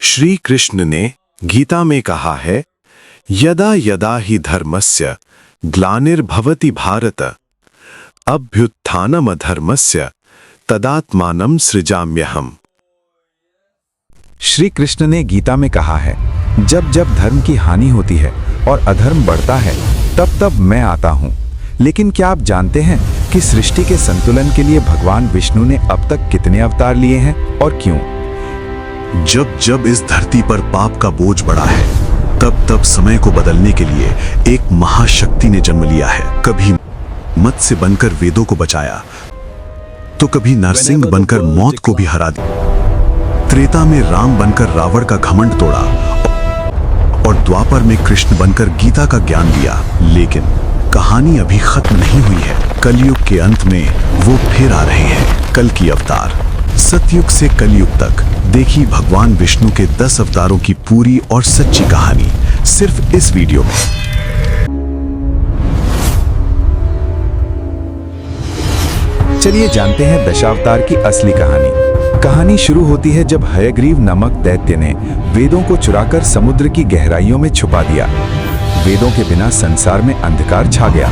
श्री कृष्ण ने गीता में कहा है, यदा यदा ही धर्मस्य ग्लानिर्भवति भारत अभ्युत्थानम अधर्मस्य तदात्मानं सृजाम्यहम्। श्री कृष्ण ने गीता में कहा है, जब जब धर्म की हानि होती है और अधर्म बढ़ता है तब तब मैं आता हूँ। लेकिन क्या आप जानते हैं कि सृष्टि के संतुलन के लिए भगवान विष्णु ने अब तक कितने अवतार लिए हैं और क्यों? जब जब इस धरती पर पाप का बोझ बढ़ा है तब तब समय को बदलने के लिए एक महाशक्ति ने जन्म लिया है। कभी मत्स्य बनकर वेदों को बचाया तो कभी नरसिंह बनकर मौत को भी हरा दिया। त्रेता में राम बनकर रावण का घमंड तोड़ा और द्वापर में कृष्ण बनकर गीता का ज्ञान दिया। लेकिन कहानी अभी खत्म नहीं हुई है। कलयुग के अंत में वो फिर आ रहे हैं, कल की अवतार। सतयुग से कलयुग तक देखी भगवान विष्णु के 10 अवतारों की पूरी और सच्ची कहानी सिर्फ इस वीडियो में। चलिए जानते हैं दशावतार की असली कहानी। कहानी शुरू होती है जब हयग्रीव नामक दैत्य ने वेदों को चुराकर समुद्र की गहराइयों में छुपा दिया। वेदों के बिना संसार में अंधकार छा गया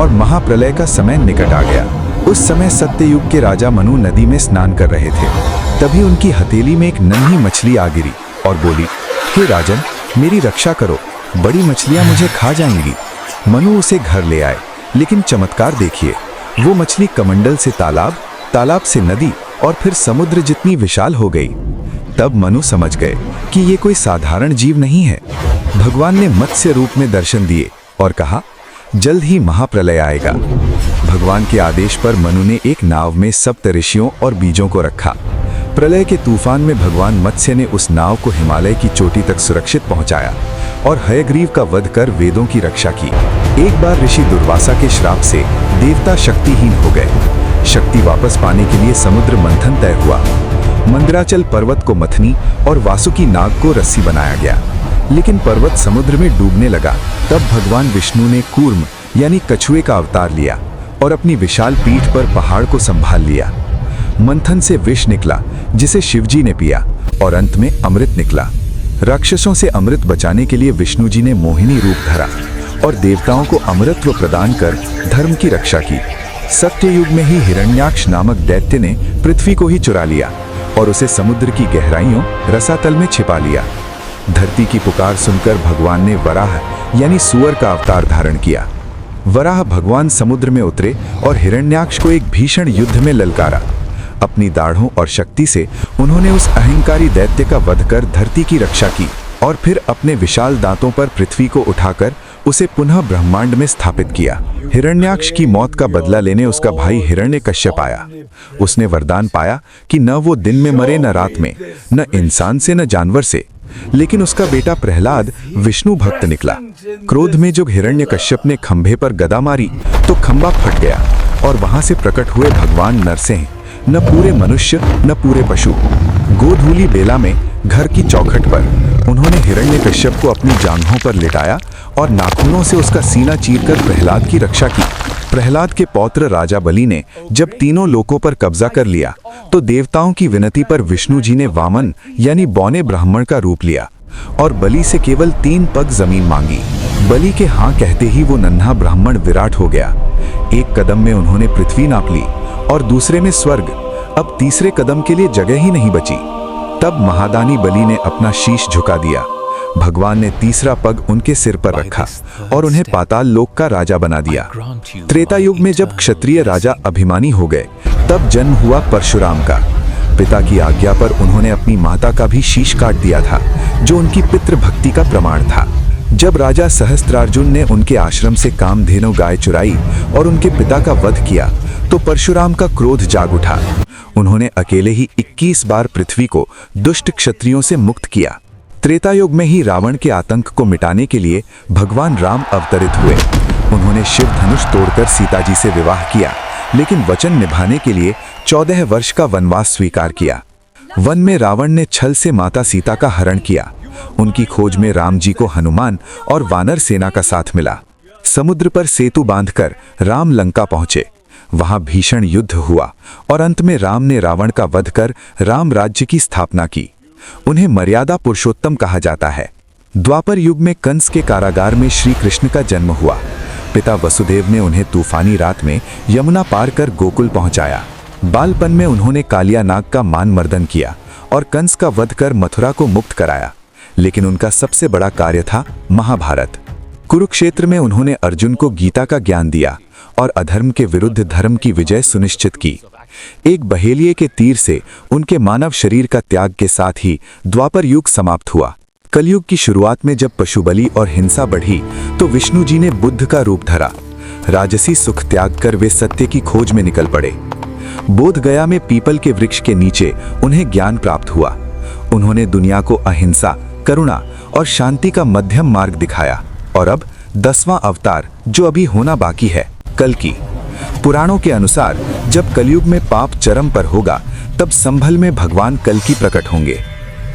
और महाप्रलय का समय निकट आ गया। उस समय सत्ययुग के राजा मनु नदी में स्नान कर रहे थे। तभी उनकी हथेली में एक नन्ही मछली आ गिरी और बोली, हे राजन, मेरी रक्षा करो, बड़ी मछलियां मुझे खा जाएंगी। मनु उसे घर ले आए, लेकिन चमत्कार देखिए, वो मछली कमंडल से तालाब, तालाब से नदी और फिर समुद्र जितनी विशाल हो गई। तब मनु समझ गए कि ये कोई साधारण जीव नहीं है। भगवान ने मत्स्य रूप में दर्शन दिए और कहा, जल्द ही महाप्रलय आएगा। भगवान के आदेश पर मनु ने एक नाव में सप्त ऋषियों और बीजों को रखा। प्रलय के तूफान में भगवान मत्स्य ने उस नाव को हिमालय की चोटी तक सुरक्षित पहुंचाया और हयग्रीव का वध कर वेदों की रक्षा की। एक बार ऋषि दुर्वासा के श्राप से देवता शक्तिहीन हो गए। शक्ति वापस पाने के लिए समुद्र मंथन तय हुआ। मंदराचल पर्वत को मथनी और वासुकी नाग को रस्सी बनाया गया, लेकिन पर्वत समुद्र में डूबने लगा। तब भगवान विष्णु ने कूर्म यानी कछुए का अवतार लिया और अपनी विशाल पीठ पर पहाड़ को संभाल लिया। मंथन से विष निकला जिसे शिवजी ने पिया और अंत में अमृत निकला। राक्षसों से अमृत बचाने के लिए विष्णु जी ने मोहिनी रूप धरा और देवताओं को अमृतत्व प्रदान कर धर्म की रक्षा की। सत्ययुग में ही हिरण्याक्ष नामक दैत्य ने पृथ्वी को ही चुरा लिया और उसे समुद्र की गहराइयों रसातल में छिपा लिया। धरती की पुकार सुनकर भगवान ने वराह यानी सुअर का अवतार धारण किया। वराह भगवान समुद्र में उतरे और हिरण्याक्ष को एक भीषण युद्ध में ललकारा। अपनी दाढ़ों और शक्ति से उन्होंने उस अहंकारी दैत्य का वध कर धरती की रक्षा की और फिर अपने विशाल दांतों पर पृथ्वी को उठाकर उसे पुनः ब्रह्मांड में स्थापित किया। हिरण्याक्ष की मौत का बदला लेने उसका भाई हिरण्यकश्यप आया। उसने वरदान पाया कि न वो दिन में मरे न रात में, न इंसान से न जानवर से। लेकिन उसका बेटा प्रहलाद विष्णु भक्त निकला। क्रोध में जब हिरण्यकश्यप ने खंभे पर गदा मारी तो खंभा फट गया और वहां से प्रकट हुए भगवान नरसिंह, न पूरे मनुष्य न पूरे पशु। गोधूली बेला में घर की चौखट पर उन्होंने हिरण्यकश्यप को अपनी जांघों पर लिटाया और नाखूनों से उसका सीना चीरकर प्रहलाद की रक्षा की। प्रहलाद के पौत्र राजा बलि ने जब तीनों लोकों पर कब्जा कर लिया तो देवताओं की विनती पर विष्णु जी ने वामन यानी बौने ब्राह्मण का रूप लिया और बलि से केवल 3 पग जमीन मांगी। बलि के हाँ कहते ही वो नन्हा ब्राह्मण विराट हो गया। एक कदम में उन्होंने पृथ्वी नाप ली और दूसरे में स्वर्ग। अब तीसरे कदम के लिए जगह ही नहीं बची। तब महादानी बलि ने अपना शीश झुका दिया। भगवान ने तीसरा पग उनके सिर पर रखा और उन्हें पाताल लोक का राजा बना दिया। त्रेता युग में जब क्षत्रिय राजा अभिमानी हो गए तब जन्म हुआ परशुराम का। पिता की आज्ञा पर उन्होंने अपनी माता का भी शीश काट दिया था, जो उनकी पितृभक्ति का प्रमाण था। जब राजा सहस्त्रार्जुन ने उनके आश्रम से कामधेनु गाय चुराई और उनके पिता का वध किया तो परशुराम का क्रोध जाग उठा। उन्होंने अकेले ही 21 बार पृथ्वी को दुष्ट क्षत्रियों से मुक्त किया। त्रेता युग में ही रावण के आतंक को मिटाने के लिए भगवान राम अवतरित हुए। उन्होंने शिव धनुष तोड़कर सीता जी से विवाह किया, लेकिन वचन निभाने के लिए 14 वर्ष का वनवास स्वीकार किया। वन में रावण ने छल से माता सीता का हरण किया। उनकी खोज में राम जी को हनुमान और वानर सेना का साथ मिला। समुद्र पर सेतु बांधकर राम लंका पहुंचे। वहां भीषण युद्ध हुआ और अंत में राम ने रावण का वध कर राम राज्य की स्थापना की। उन्हें मर्यादा पुरुषोत्तम कहा जाता है। द्वापर युग में कंस के कारागार में श्री कृष्ण का जन्म हुआ। पिता वसुदेव ने उन्हें तूफानी रात में यमुना पार कर गोकुल पहुंचाया। बालपन में उन्होंने कालिया नाग का मान मर्दन किया और कंस का वध कर मथुरा को मुक्त कराया। लेकिन उनका सबसे बड़ा कार्य था महाभारत। कुरुक्षेत्र में उन्होंने अर्जुन को गीता का ज्ञान दिया और अधर्म के विरुद्ध धर्म की विजय सुनिश्चित की। एक बहेलिये के तीर से उनके मानव शरीर का त्याग के साथ ही द्वापर युग समाप्त हुआ। कलयुग की शुरुआत में जब पशुबलि और हिंसा बढ़ी तो विष्णु जी ने बुद्ध का रूप धरा। राजसी सुख त्याग कर वे सत्य की खोज में निकल पड़े। बोध गया में पीपल के वृक्ष के नीचे उन्हें ज्ञान प्राप्त हुआ। उन्होंने दुनिया को अहिंसा, करुणा और शांति का मध्यम मार्ग दिखाया। और अब 10वां अवतार जो अभी होना बाकी है, कल्कि। पुराणों के अनुसार जब कलयुग में पाप चरम पर होगा तब संभल में भगवान कल्कि प्रकट होंगे।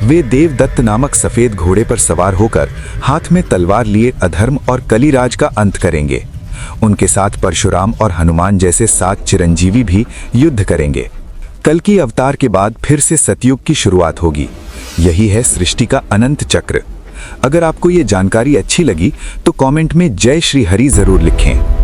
वे देवदत्त नामक सफेद घोड़े पर सवार होकर हाथ में तलवार लिए अधर्म और कलिराज का अंत करेंगे। उनके साथ परशुराम और हनुमान जैसे 7 चिरंजीवी भी युद्ध करेंगे। कल्कि अवतार के बाद फिर से सतयुग की शुरुआत होगी। यही है सृष्टि का अनंत चक्र। अगर आपको ये जानकारी अच्छी लगी तो कमेंट में जय श्री हरि जरूर लिखें।